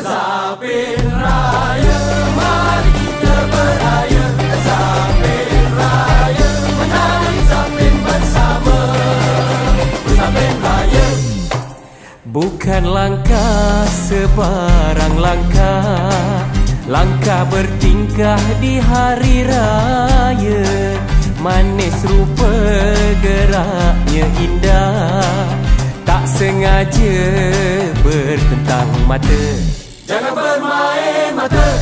Zapin Raya, mari kita beraya. Zapin Raya, menari Zapin bersama. Zapin Raya. Bukan langkah sebarang langkah, langkah bertingkah di hari raya. Manis rupa geraknya indah, tak sengaja bertentang mata. Jangan bermain mata.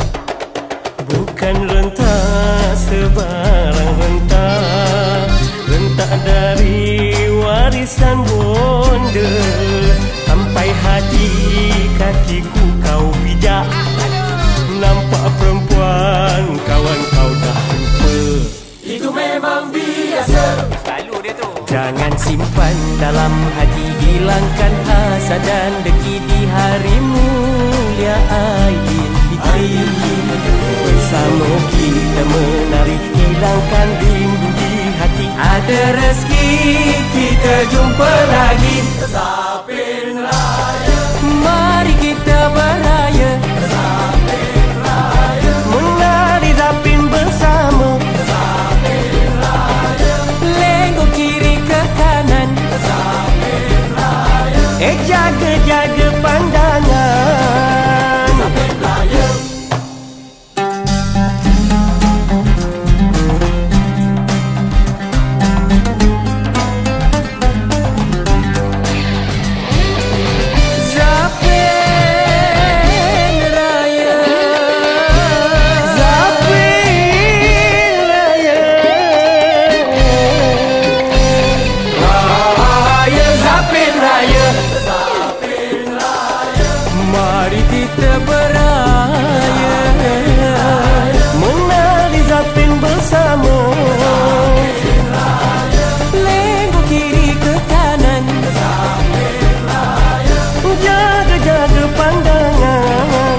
Bukan rentak sebarang rentak, rentak dari warisan bonda. Sampai hati kakiku kau pijak, nampak perempuan kawan kau dah lupa. Itu memang biasa, Selalu dia tu. Jangan simpan dalam hati, hilangkan hasad dan dengki di hari mulia Aidilfitri. Bersama kita menari, hilangkan rindu di hati. Ada rezeki kita jumpa lagi. Zapin Raya, Mari kita beraya, Zapin Raya, menari Zapin bersama. Zapin Raya, Lenggok kiri ke kanan, Zapin Raya, jaga-jaga pandangan. Zapin Raya. Zapin Raya, Zapin Raya, Raya Zapin Raya, Zapin Raya, mari kita beraya, menari Zapin bersama. Lenggok kiri ke kanan, jaga-jaga pandangan.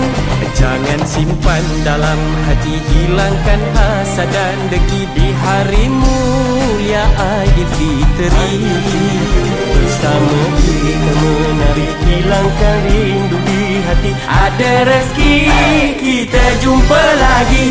Jangan simpan dalam hati, hilangkan hasad dan dengki di hari mulia Aidilfitri. Bersama kita menari, hilangkan rindu di hati. Ada rezeki kita jumpa lagi.